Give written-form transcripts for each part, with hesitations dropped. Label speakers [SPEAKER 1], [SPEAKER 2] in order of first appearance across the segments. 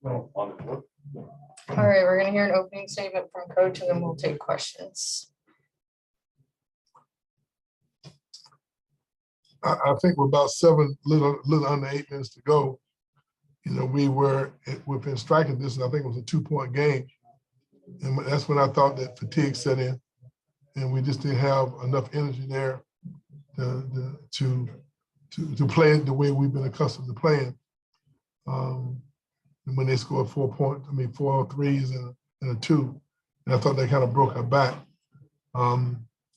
[SPEAKER 1] All
[SPEAKER 2] right, we're going to hear an opening statement from Coach, and then we'll take questions.
[SPEAKER 3] I think we're about little under 8 minutes to go. You know, we were within striking distance. I think it was a 2-point game. And that's when I thought that fatigue set in. And we just didn't have enough energy there to play it the way we've been accustomed to playing. And when they scored 4 points, 4 threes and a 2. And I thought that kind of broke our back.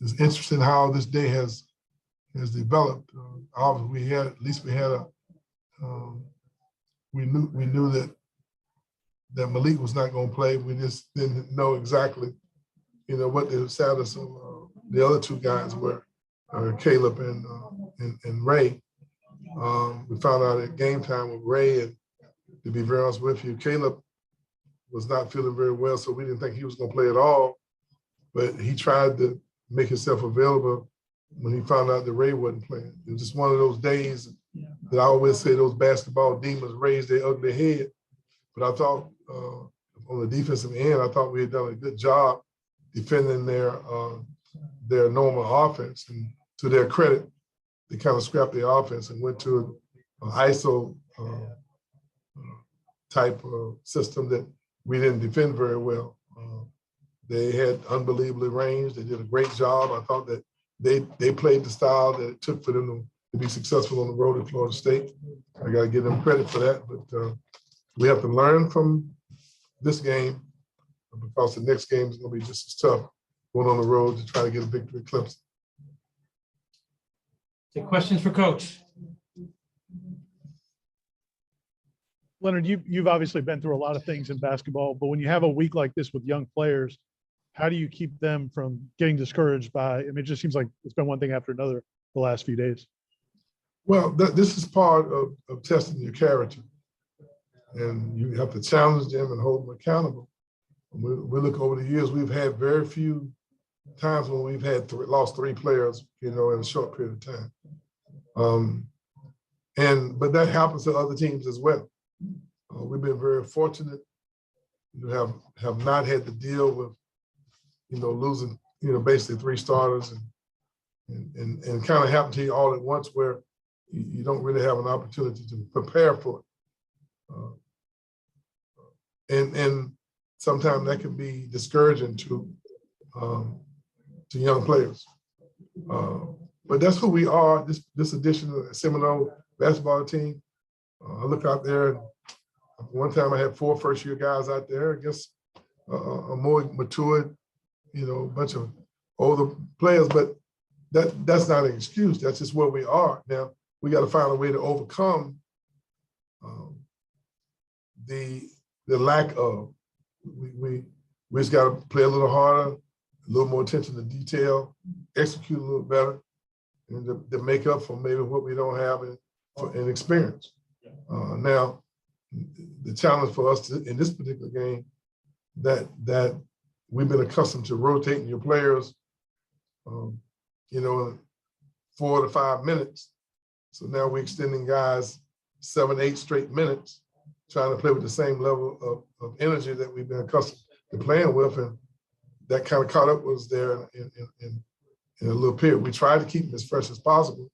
[SPEAKER 3] It's interesting how this day has developed. Obviously, we knew that Malik was not going to play. We just didn't know exactly, what the status of the other 2 guys were, Caleb and Ray. We found out at game time with Ray, and to be very honest with you, Caleb was not feeling very well, so we didn't think he was going to play at all. But he tried to make himself available when he found out that Ray wasn't playing. It was just one of those days that I always say those basketball demons raise their ugly head. But I thought on the defensive end, I thought we had done a good job defending their normal offense. And to their credit, they kind of scrapped their offense and went to an ISO type of system that we didn't defend very well. They had unbelievably range. They did a great job. I thought that they played the style that it took for them to be successful on the road at Florida State. I got to give them credit for that. But we have to learn from this game because the next game is going to be just as tough going on the road to try to get a victory at Clemson.
[SPEAKER 1] Take questions for Coach.
[SPEAKER 4] Leonard, you've obviously been through a lot of things in basketball, but when you have a week like this with young players, how do you keep them from getting discouraged by, it just seems like it's been one thing after another the last few days.
[SPEAKER 3] Well, this is part of testing your character. And you have to challenge them and hold them accountable. We look over the years, we've had very few times when we've had lost 3 players, in a short period of time. But that happens to other teams as well. We've been very fortunate to have not had to deal with, losing, basically 3 starters and kind of happen to you all at once where you don't really have an opportunity to prepare for it. And sometimes that can be discouraging to young players. But that's who we are, this edition of the Seminole basketball team. I look out there, and one time I had 4 first-year guys out there against a more matured, bunch of older players, but that's not an excuse. That's just where we are. Now, we got to find a way to overcome the lack of. We just got to play a little harder, a little more attention to detail, execute a little better, and to make up for maybe what we don't have in experience. Now, the challenge for us in this particular game that we've been accustomed to rotating your players, 4 to 5 minutes. So now we're extending guys 7, 8 straight minutes, trying to play with the same level of energy that we've been accustomed to playing with. And that kind of caught up with us there in a little period. We tried to keep them as fresh as possible,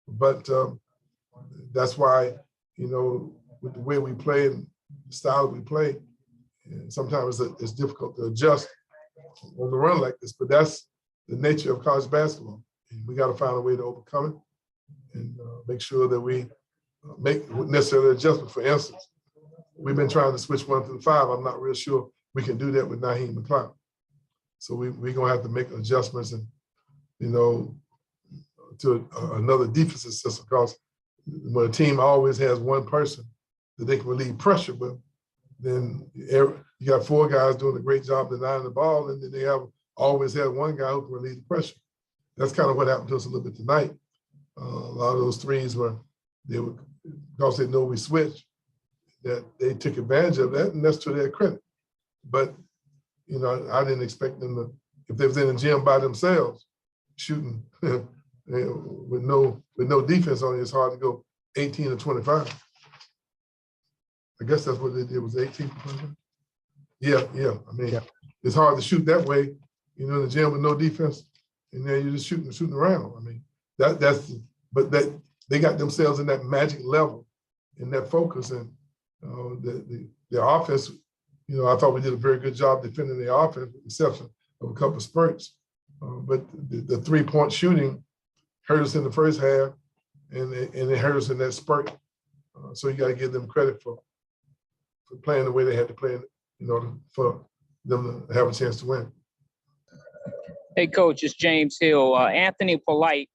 [SPEAKER 3] but that's why, with the way we play and the style that we play, and sometimes it's difficult to adjust on the run like this, but that's the nature of college basketball. And we got to find a way to overcome it and make sure that we make necessary adjustments. For instance, we've been trying to switch 1 through 5. I'm not real sure we can do that with Naheem McLeod. So we're going to have to make adjustments and, to another defensive system, because when a team always has one person that they can relieve pressure with, then you got 4 guys doing a great job denying the ball, and then they have always had one guy who can relieve the pressure. That's kind of what happened to us a little bit tonight. A lot of those threes because they know we switched, that they took advantage of that, and that's to their credit. But, I didn't expect them to, if they was in the gym by themselves, shooting with no defense on it, it's hard to go 18 to 25. I guess that's what they did, was 18. Yeah. I mean,
[SPEAKER 4] Yeah.
[SPEAKER 3] it's hard to shoot that way, in the gym with no defense, and then you're just shooting around. I mean, but they got themselves in that magic level, in that focus, and the offense. I thought we did a very good job defending the offense, with the exception of a couple of spurts. But the 3-point shooting hurt us in the first half, and it hurt us in that spurt. So you got to give them credit for playing the way they had to play in order for them to have a chance to win.
[SPEAKER 5] Hey, Coach, it's James Hill. Anthony Polite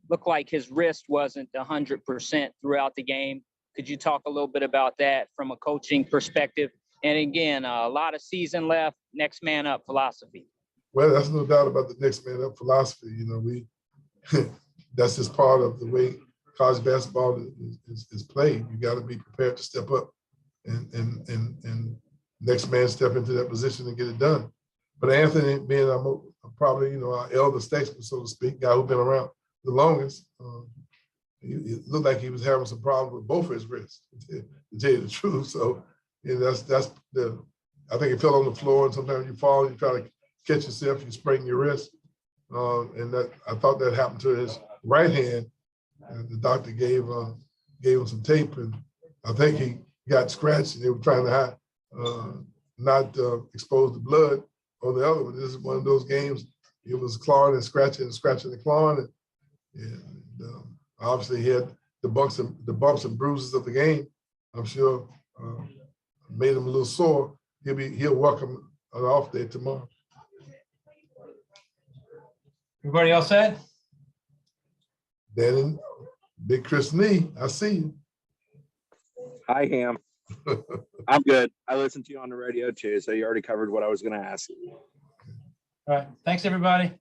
[SPEAKER 5] looked like his wrist wasn't 100% throughout the game. Could you talk a little bit about that from a coaching perspective? And again, a lot of season left, next man up philosophy.
[SPEAKER 3] Well, that's no doubt about the next man up philosophy. We that's just part of the way college basketball is played. You got to be prepared to step up and next man step into that position and get it done. But Anthony, being probably our elder statesman, so to speak, guy who's been around the longest, it looked like he was having some problems with both of his wrists, to tell you the truth. So I think he fell on the floor, and sometimes you fall, you try to catch yourself, you sprain your wrist, and I thought that happened to his right hand. And the doctor gave him some tape, and I think he got scratched, and they were trying to not expose the blood on the other one. This is one of those games. It was clawing and scratching and clawing, and obviously he had the bumps and bruises of the game. I'm sure made him a little sore. He'll welcome an off day tomorrow.
[SPEAKER 1] Everybody else said?
[SPEAKER 3] Danny, Big Chris Nee, I see you.
[SPEAKER 6] Hi, Ham. I'm good. I listened to you on the radio too, so you already covered what I was going to ask.
[SPEAKER 1] All right. Thanks, everybody.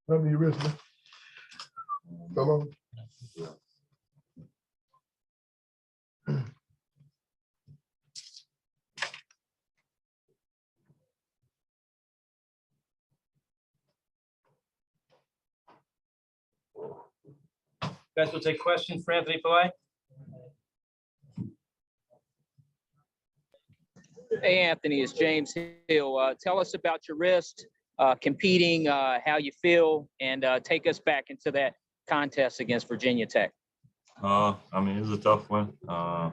[SPEAKER 3] Let me wrist, man. Come on.
[SPEAKER 1] You guys will take questions for Anthony Polite.
[SPEAKER 5] Hey, Anthony, it's James Hill. Tell us about your wrist, competing, how you feel, and take us back into that contest against Virginia Tech.
[SPEAKER 7] I mean, it was a tough one. I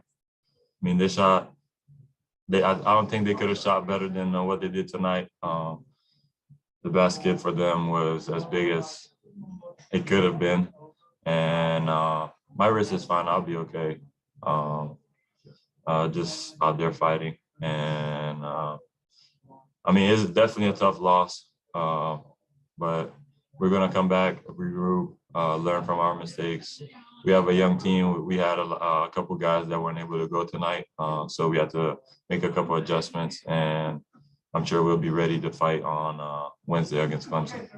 [SPEAKER 7] mean, they shot. I don't think they could have shot better than what they did tonight. The basket for them was as big as it could have been, and my wrist is fine. I'll be okay. Just out there fighting, and I mean, it's definitely a tough loss, but we're gonna come back, regroup, learn from our mistakes. We have a young team. We had a couple guys that weren't able to go tonight, so we had to make a couple adjustments, and I'm sure we'll be ready to fight on Wednesday against Clemson.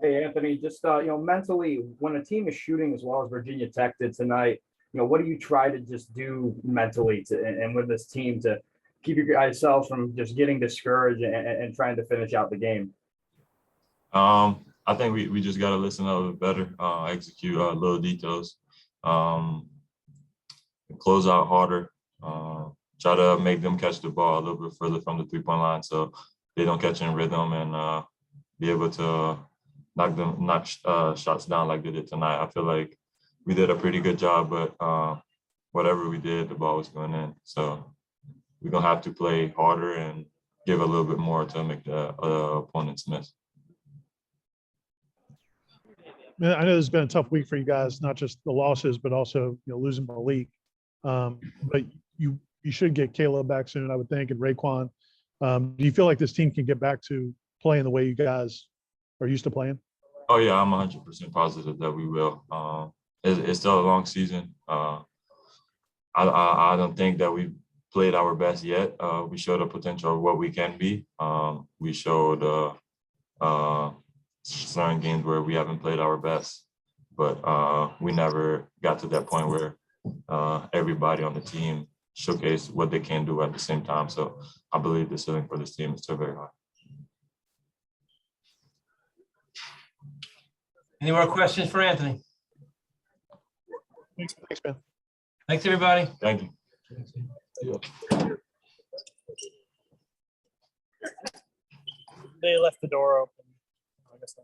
[SPEAKER 8] Hey, Anthony, just, mentally, when a team is shooting as well as Virginia Tech did tonight, what do you try to just do mentally and with this team to keep yourselves from just getting discouraged and trying to finish out the game?
[SPEAKER 7] I think we just got to listen a little bit better, execute little details, close out harder, try to make them catch the ball a little bit further from the 3-point line so they don't catch in rhythm, and be able to knock shots down like they did tonight. I feel like we did a pretty good job, but whatever we did, the ball was going in. So we're going to have to play harder and give a little bit more to make the opponents miss.
[SPEAKER 4] I know this has been a tough week for you guys, not just the losses, but also losing Malik. But you should get Caleb back soon, I would think, and Raekwon. Do you feel like this team can get back to playing the way you guys are used to playing?
[SPEAKER 7] Oh yeah, I'm 100% positive that we will. It's still a long season. I don't think that we've played our best yet. We showed the potential of what we can be. We showed certain games where we haven't played our best, but we never got to that point where everybody on the team showcase what they can do at the same time. So I believe the ceiling for this team is still very high.
[SPEAKER 1] Any more questions for Anthony?
[SPEAKER 4] Thanks, man.
[SPEAKER 1] Thanks, everybody.
[SPEAKER 7] Thank you.
[SPEAKER 9] They left the door open. I guess